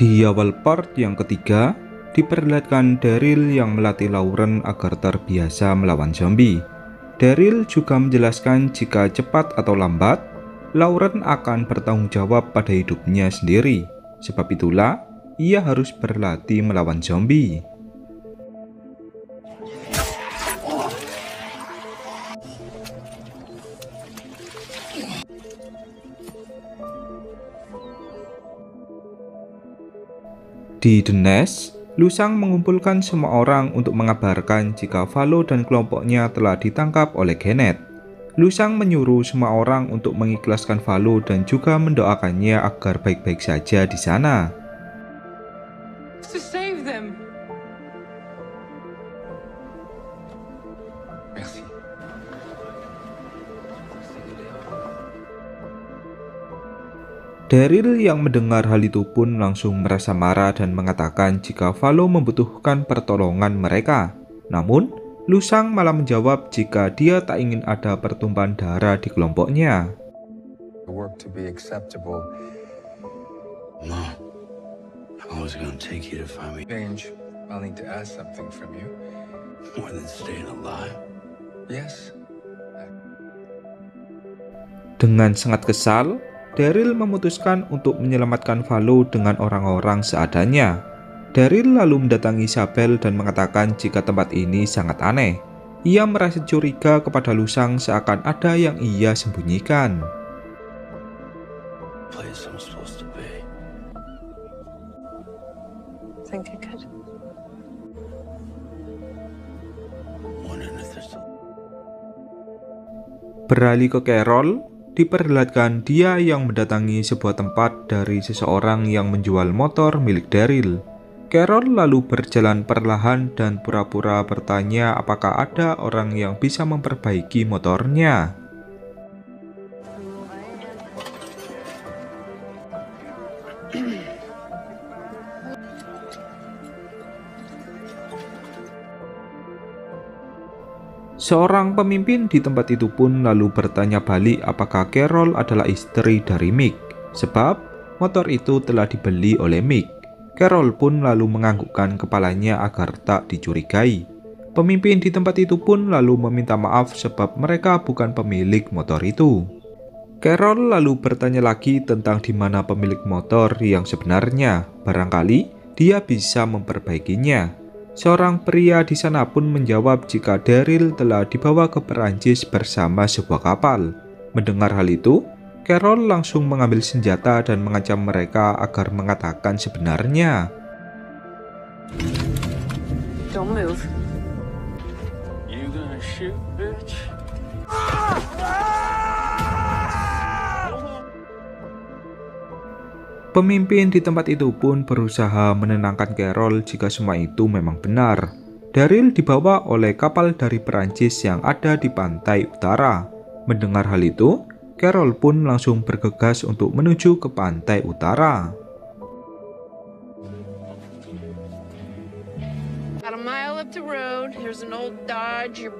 Di awal part yang ketiga, diperlihatkan Daryl yang melatih Lauren agar terbiasa melawan zombie. Daryl juga menjelaskan jika cepat atau lambat, Lauren akan bertanggung jawab pada hidupnya sendiri. Sebab itulah, ia harus berlatih melawan zombie. Di The Nest, Lu Shang mengumpulkan semua orang untuk mengabarkan jika Valo dan kelompoknya telah ditangkap oleh Gennett. Lu Shang menyuruh semua orang untuk mengikhlaskan Valo dan juga mendoakannya agar baik-baik saja di sana. To save them. Merci. Daryl yang mendengar hal itu pun langsung merasa marah dan mengatakan jika Valo membutuhkan pertolongan mereka. Namun, Lu Shang malah menjawab jika dia tak ingin ada pertumpahan darah di kelompoknya. Work to be acceptable. Mom, how was it gonna take you to find me? Change. I'll need to ask something from you. More than staying alive? Yes. Dengan sangat kesal, Daryl memutuskan untuk menyelamatkan Valo dengan orang-orang seadanya. Daryl lalu mendatangi Isabel dan mengatakan jika tempat ini sangat aneh. Ia merasa curiga kepada Lu Shang seakan ada yang ia sembunyikan. Place I'm supposed to be. Think I could. Wondering if there's Beralih ke Carol, diperlihatkan dia yang mendatangi sebuah tempat dari seseorang yang menjual motor milik Daryl. Carol lalu berjalan perlahan dan pura-pura bertanya apakah ada orang yang bisa memperbaiki motornya. Seorang pemimpin di tempat itu pun lalu bertanya balik apakah Carol adalah istri dari Mick, sebab motor itu telah dibeli oleh Mick. Carol pun lalu menganggukkan kepalanya agar tak dicurigai. Pemimpin di tempat itu pun lalu meminta maaf sebab mereka bukan pemilik motor itu. Carol lalu bertanya lagi tentang di mana pemilik motor yang sebenarnya. Barangkali dia bisa memperbaikinya. Seorang pria di sana pun menjawab jika Daryl telah dibawa ke Perancis bersama sebuah kapal. Mendengar hal itu, Carol langsung mengambil senjata dan mengancam mereka agar mengatakan sebenarnya. Don't move. You gonna shoot, bitch? Pemimpin di tempat itu pun berusaha menenangkan Carol jika semua itu memang benar. Daryl dibawa oleh kapal dari Perancis yang ada di pantai utara. Mendengar hal itu, Carol pun langsung bergegas untuk menuju ke pantai utara. About a mile up the road, here's an old Dodge.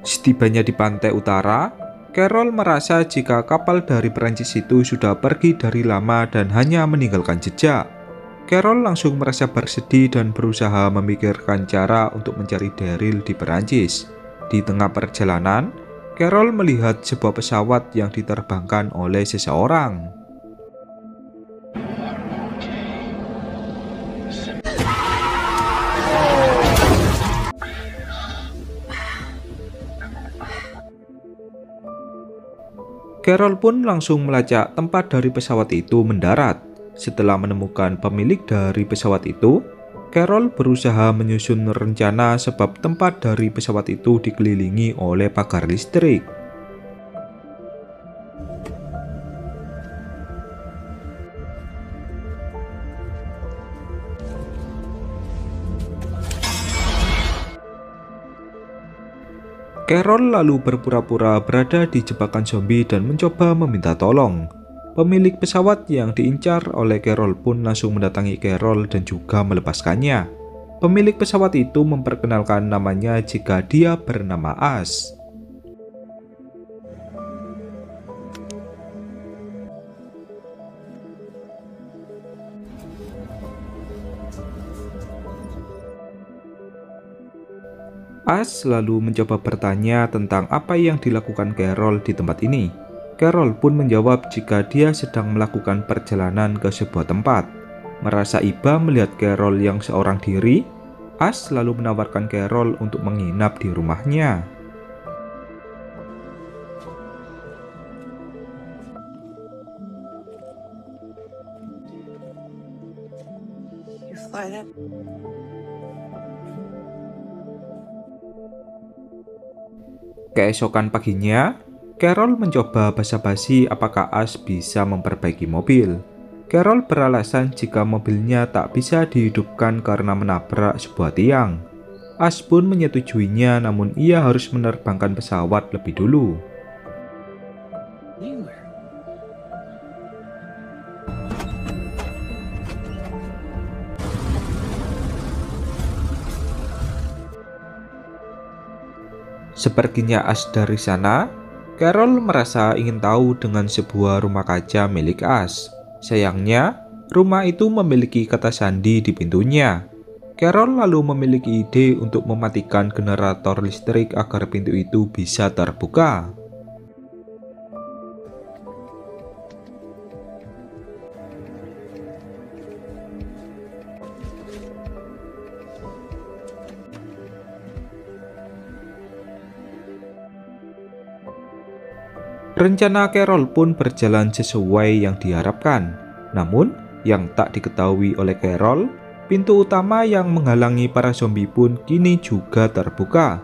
Setibanya di pantai utara, Carol merasa jika kapal dari Perancis itu sudah pergi dari lama dan hanya meninggalkan jejak. Carol langsung merasa bersedih dan berusaha memikirkan cara untuk mencari Daryl di Perancis. Di tengah perjalanan, Carol melihat sebuah pesawat yang diterbangkan oleh seseorang. Carol pun langsung melacak tempat dari pesawat itu mendarat. Setelah menemukan pemilik dari pesawat itu, Carol berusaha menyusun rencana sebab tempat dari pesawat itu dikelilingi oleh pagar listrik. Carol lalu berpura-pura berada di jebakan zombie dan mencoba meminta tolong. Pemilik pesawat yang diincar oleh Carol pun langsung mendatangi Carol dan juga melepaskannya. Pemilik pesawat itu memperkenalkan namanya jika dia bernama Ash. Ash lalu mencoba bertanya tentang apa yang dilakukan Carol di tempat ini. Carol pun menjawab jika dia sedang melakukan perjalanan ke sebuah tempat. Merasa iba melihat Carol yang seorang diri, Ash lalu menawarkan Carol untuk menginap di rumahnya. You fly that? Keesokan paginya, Carol mencoba basa-basi apakah Ash bisa memperbaiki mobil. Carol beralasan jika mobilnya tak bisa dihidupkan karena menabrak sebuah tiang. Ash pun menyetujuinya, namun ia harus menerbangkan pesawat lebih dulu. Seperginya Ash dari sana, Carol merasa ingin tahu dengan sebuah rumah kaca milik Ash. Sayangnya, rumah itu memiliki kata sandi di pintunya. Carol lalu memiliki ide untuk mematikan generator listrik agar pintu itu bisa terbuka. Rencana Carol pun berjalan sesuai yang diharapkan. Namun, yang tak diketahui oleh Carol, pintu utama yang menghalangi para zombie pun kini juga terbuka.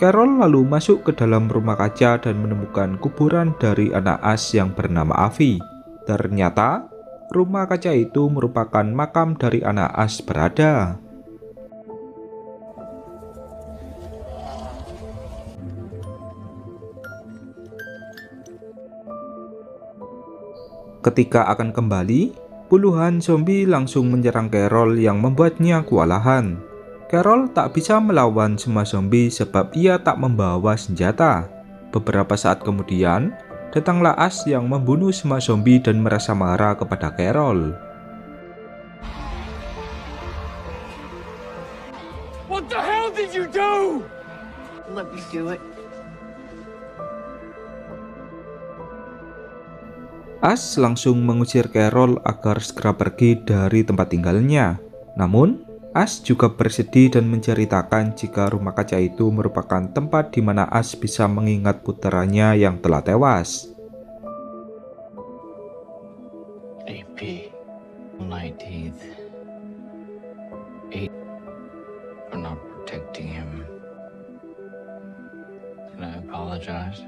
Carol lalu masuk ke dalam rumah kaca dan menemukan kuburan dari anak Ash yang bernama Avi. Ternyata, rumah kaca itu merupakan makam dari anak Ash berada. Ketika akan kembali, puluhan zombie langsung menyerang Carol yang membuatnya kewalahan. Carol tak bisa melawan semua zombie sebab ia tak membawa senjata. Beberapa saat kemudian, datanglah Ash yang membunuh semua zombie dan merasa marah kepada Carol. What the hell did you do? Let me do it. Ash langsung mengusir Carol agar segera pergi dari tempat tinggalnya. Namun, Ash juga bersedih dan menceritakan jika rumah kaca itu merupakan tempat di mana Ash bisa mengingat putranya yang telah tewas. AP 19th. 8 for not protecting him. Can I apologize?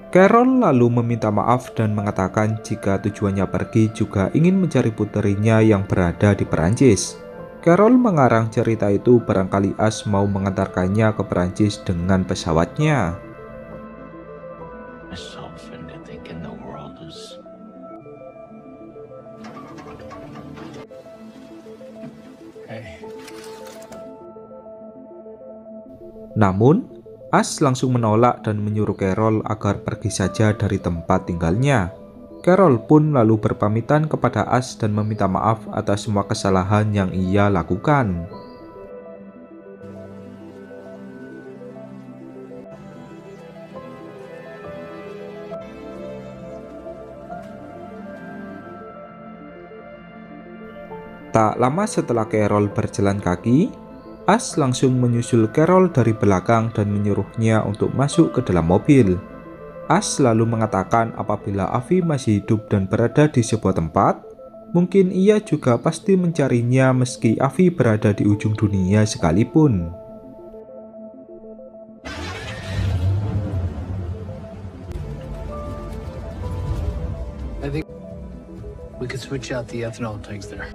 Carol lalu meminta maaf dan mengatakan jika tujuannya pergi juga ingin mencari puterinya yang berada di Perancis. Carol mengarang cerita itu barangkali Ash mau mengantarkannya ke Perancis dengan pesawatnya. Namun, Ash langsung menolak dan menyuruh Carol agar pergi saja dari tempat tinggalnya. Carol pun lalu berpamitan kepada Ash dan meminta maaf atas semua kesalahan yang ia lakukan. Tak lama setelah Carol berjalan kaki, Ash langsung menyusul Carol dari belakang dan menyuruhnya untuk masuk ke dalam mobil. Ash lalu mengatakan apabila Avi masih hidup dan berada di sebuah tempat, mungkin ia juga pasti mencarinya meski Avi berada di ujung dunia sekalipun. I think we could switch out the ethanol tanks there.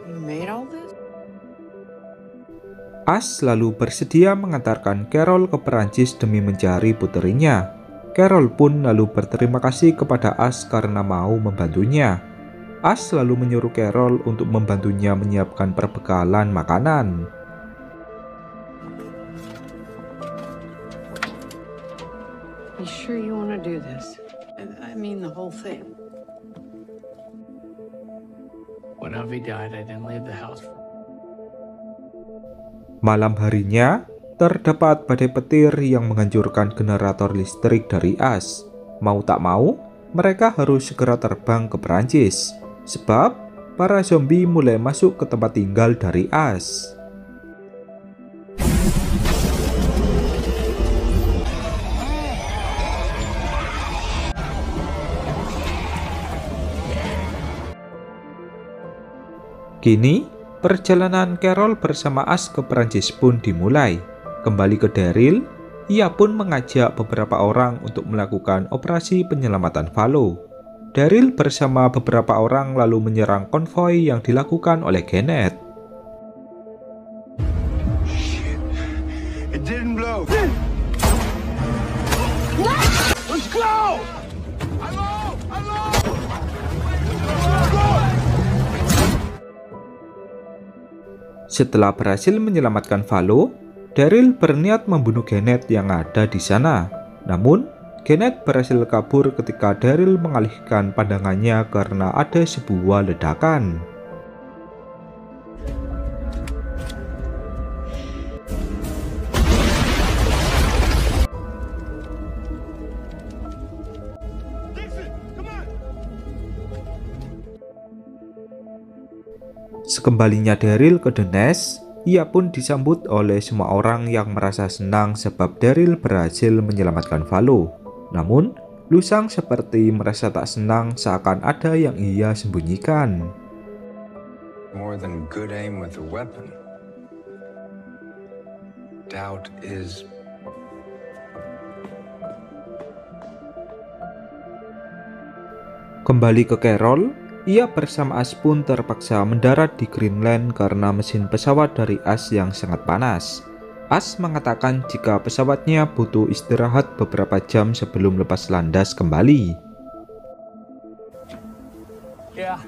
You made all this? Ash lalu bersedia mengantarkan Carol ke Perancis demi mencari puterinya. Carol pun lalu berterima kasih kepada Ash karena mau membantunya. Ash lalu menyuruh Carol untuk membantunya menyiapkan perbekalan makanan. You sure you want to do this? I mean the whole thing. When Avi died, I didn't leave the house. Malam harinya, terdapat badai petir yang menghancurkan generator listrik dari Ash. Mau tak mau, mereka harus segera terbang ke Perancis, sebab para zombie mulai masuk ke tempat tinggal dari Ash. Kini, perjalanan Carol bersama Ash ke Perancis pun dimulai. Kembali ke Daryl, ia pun mengajak beberapa orang untuk melakukan operasi penyelamatan Valo. Daryl bersama beberapa orang lalu menyerang konvoi yang dilakukan oleh Kenneth. It didn't blow. Let's go! Setelah berhasil menyelamatkan Valo, Daryl berniat membunuh Kenneth yang ada di sana. Namun, Kenneth berhasil kabur ketika Daryl mengalihkan pandangannya karena ada sebuah ledakan. Sekembalinya Daryl ke The Nest, ia pun disambut oleh semua orang yang merasa senang sebab Daryl berhasil menyelamatkan Valo. Namun, Lusang seperti merasa tak senang seakan ada yang ia sembunyikan. More than good aim with a weapon. Doubt is Kembali ke Carol, ia bersama Ash pun terpaksa mendarat di Greenland karena mesin pesawat dari Ash yang sangat panas. Ash mengatakan jika pesawatnya butuh istirahat beberapa jam sebelum lepas landas kembali. Yeah.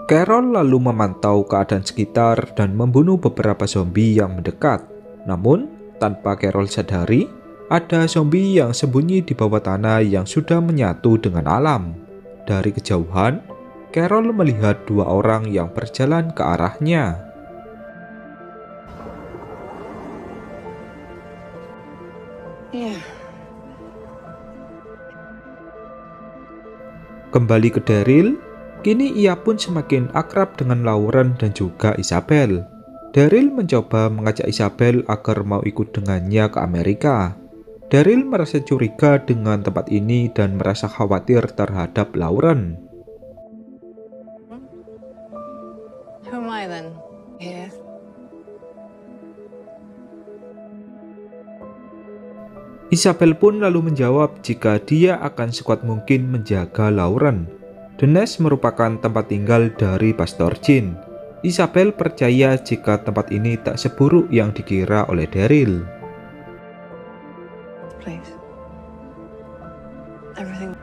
Carol lalu memantau keadaan sekitar dan membunuh beberapa zombie yang mendekat. Namun, tanpa Carol sadari, ada zombie yang sembunyi di bawah tanah yang sudah menyatu dengan alam. Dari kejauhan, Carol melihat dua orang yang berjalan ke arahnya. Yeah. Kembali ke Daryl, kini ia pun semakin akrab dengan Lauren dan juga Isabel. Daryl mencoba mengajak Isabel agar mau ikut dengannya ke Amerika. Daryl merasa curiga dengan tempat ini dan merasa khawatir terhadap Lauren. Who am I then? Yeah. Isabel pun lalu menjawab jika dia akan sekuat mungkin menjaga Lauren. The Nest merupakan tempat tinggal dari Pastor Jean. Isabel percaya jika tempat ini tak seburuk yang dikira oleh Daryl. Please. Everything.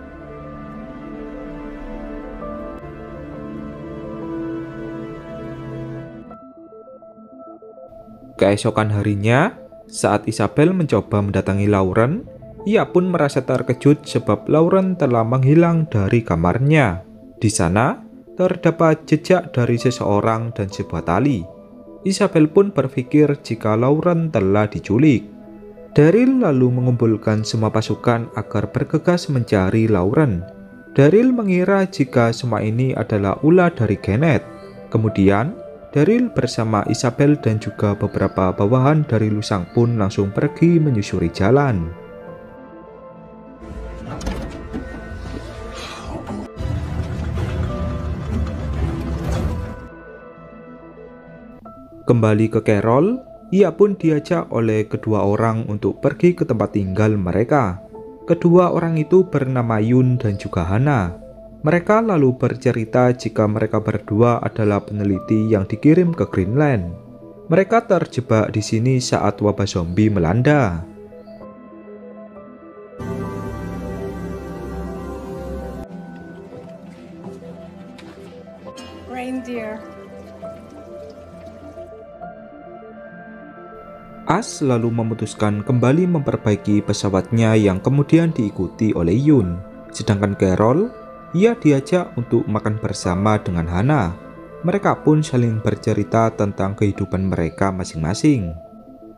Keesokan harinya, saat Isabel mencoba mendatangi Lauren, ia pun merasa terkejut sebab Lauren telah menghilang dari kamarnya. Di sana, terdapat jejak dari seseorang dan sebuah tali. Isabel pun berpikir jika Lauren telah diculik. Daryl lalu mengumpulkan semua pasukan agar bergegas mencari Lauren. Daryl mengira jika semua ini adalah ulah dari Kenneth. Kemudian, Daryl bersama Isabel dan juga beberapa bawahan dari Lusang pun langsung pergi menyusuri jalan. Kembali ke Carol, ia pun diajak oleh kedua orang untuk pergi ke tempat tinggal mereka. Kedua orang itu bernama Yun dan juga Hana. Mereka lalu bercerita jika mereka berdua adalah peneliti yang dikirim ke Greenland. Mereka terjebak di sini saat wabah zombie melanda. Reindeer. Ash lalu memutuskan kembali memperbaiki pesawatnya yang kemudian diikuti oleh Yun. Sedangkan Carol, ia diajak untuk makan bersama dengan Hana. Mereka pun saling bercerita tentang kehidupan mereka masing-masing.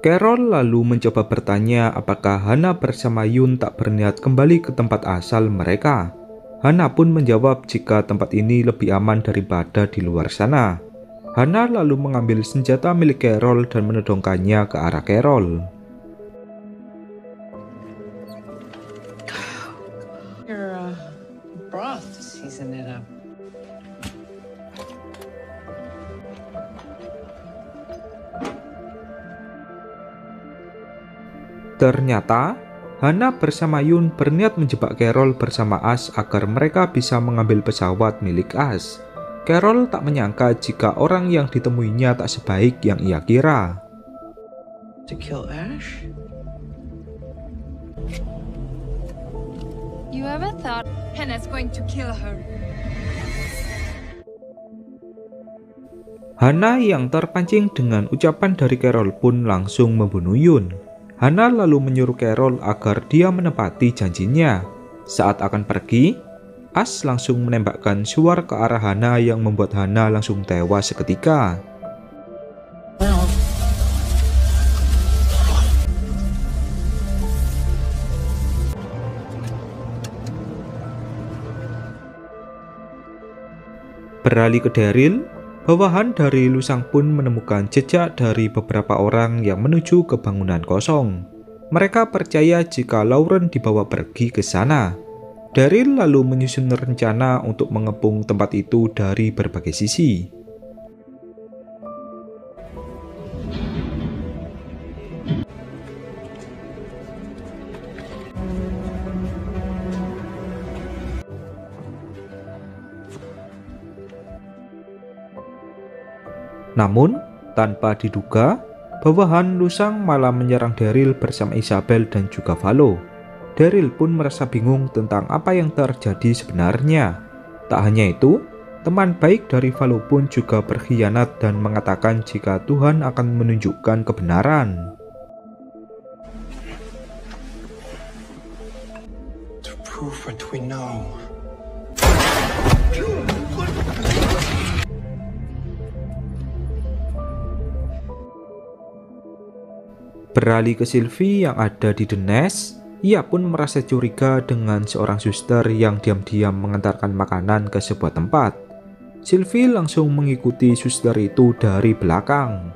Carol lalu mencoba bertanya apakah Hana bersama Yun tak berniat kembali ke tempat asal mereka. Hana pun menjawab jika tempat ini lebih aman daripada di luar sana. Hana lalu mengambil senjata milik Carol dan menodongkannya ke arah Carol. Your broth to season it up. Ternyata, Hana bersama Yun berniat menjebak Carol bersama Ash agar mereka bisa mengambil pesawat milik Ash. Carol tak menyangka jika orang yang ditemuinya tak sebaik yang ia kira. To kill Ash? You ever thought Hannah's going to kill her? Hana yang terpancing dengan ucapan dari Carol pun langsung membunuh Yun. Hana lalu menyuruh Carol agar dia menepati janjinya. Saat akan pergi, Ash langsung menembakkan suar ke arah Hana yang membuat Hana langsung tewas seketika. Beralih ke Daryl, bawahan dari Lusang pun menemukan jejak dari beberapa orang yang menuju ke bangunan kosong. Mereka percaya jika Lauren dibawa pergi ke sana. Daryl lalu menyusun rencana untuk mengepung tempat itu dari berbagai sisi. Namun, tanpa diduga, bawahan Lusang malah menyerang Daryl bersama Isabel dan juga Valo. Daryl pun merasa bingung tentang apa yang terjadi sebenarnya. Tak hanya itu, teman baik dari Valo pun juga berkhianat dan mengatakan jika Tuhan akan menunjukkan kebenaran. To prove what we know. Beralih ke Sylvie yang ada di The Nest, ia pun merasa curiga dengan seorang suster yang diam-diam mengantarkan makanan ke sebuah tempat. Sylvie langsung mengikuti suster itu dari belakang.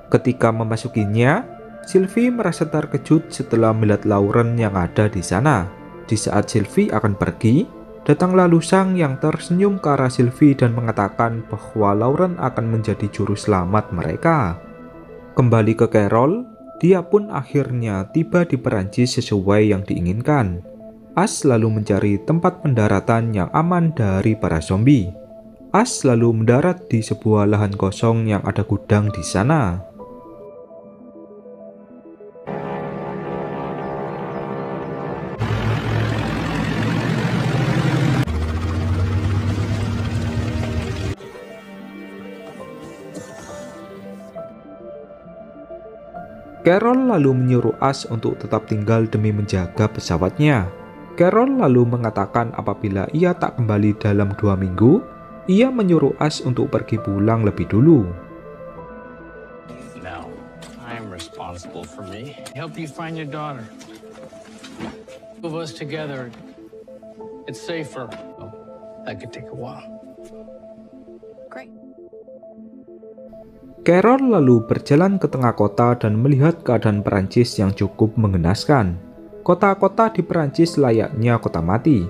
Ketika memasukinya, Sylvie merasa terkejut setelah melihat Lauren yang ada di sana. Di saat Sylvie akan pergi, datanglah Lusang yang tersenyum ke arah Sylvie dan mengatakan bahwa Lauren akan menjadi juru selamat mereka. Kembali ke Carol, dia pun akhirnya tiba di Perancis sesuai yang diinginkan. Ash lalu mencari tempat pendaratan yang aman dari para zombie. Ash lalu mendarat di sebuah lahan kosong yang ada gudang di sana. Carol lalu menyuruh Ash untuk tetap tinggal demi menjaga pesawatnya. Carol lalu mengatakan apabila ia tak kembali dalam 2 minggu, ia menyuruh Ash untuk pergi pulang lebih dulu. Now, I am responsible for me. Help you find your daughter. Two of us together, it's safer. That could take a while. Great. Carol lalu berjalan ke tengah kota dan melihat keadaan Perancis yang cukup mengenaskan. Kota-kota di Perancis layaknya kota mati.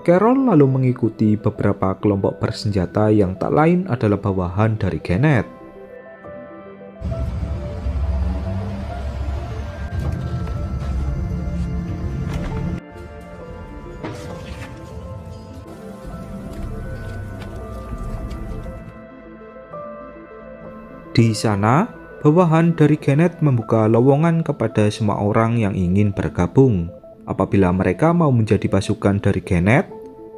Carol lalu mengikuti beberapa kelompok bersenjata yang tak lain adalah bawahan dari Kenneth. Di sana, bawahan dari Kenneth membuka lowongan kepada semua orang yang ingin bergabung. Apabila mereka mau menjadi pasukan dari Kenneth,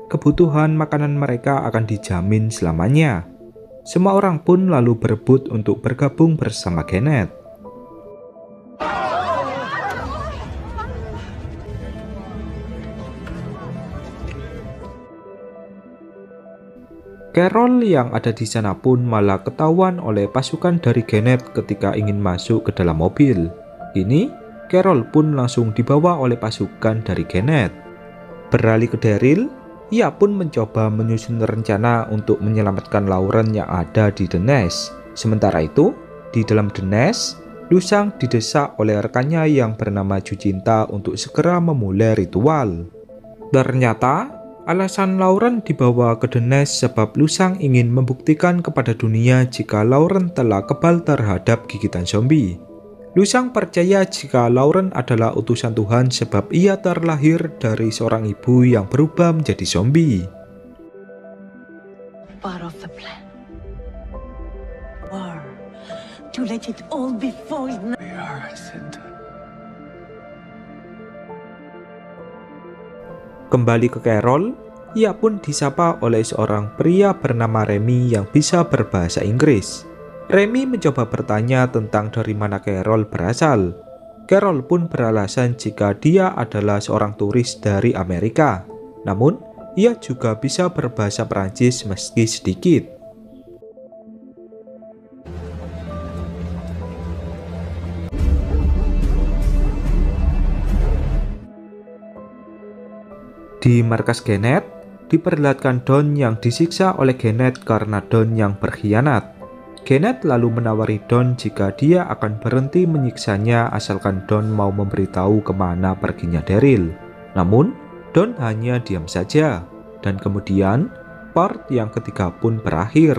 kebutuhan makanan mereka akan dijamin selamanya. Semua orang pun lalu berebut untuk bergabung bersama Kenneth. Carol yang ada di sana pun malah ketahuan oleh pasukan dari Kenneth ketika ingin masuk ke dalam mobil. Kini, Carol pun langsung dibawa oleh pasukan dari Kenneth. Beralih ke Daryl, ia pun mencoba menyusun rencana untuk menyelamatkan Lauren yang ada di The Nest. Sementara itu, di dalam The Nest, Lusang didesak oleh rekannya yang bernama Jucinta untuk segera memulai ritual. Ternyata, alasan Lauren dibawa ke The Nest sebab Lusang ingin membuktikan kepada dunia jika Lauren telah kebal terhadap gigitan zombie. Lusang percaya jika Lauren adalah utusan Tuhan sebab ia terlahir dari seorang ibu yang berubah menjadi zombie. Part of the plan. War. To let it all be forged. We are sent. Kembali ke Carol, ia pun disapa oleh seorang pria bernama Remy yang bisa berbahasa Inggris. Remy mencoba bertanya tentang dari mana Carol berasal. Carol pun beralasan jika dia adalah seorang turis dari Amerika. Namun, ia juga bisa berbahasa Perancis meski sedikit. Di markas Kenneth, diperlihatkan Don yang disiksa oleh Kenneth karena Don yang berkhianat. Kenneth lalu menawari Don jika dia akan berhenti menyiksanya asalkan Don mau memberitahu kemana perginya Daryl. Namun, Don hanya diam saja. Dan kemudian, part yang ketiga pun berakhir.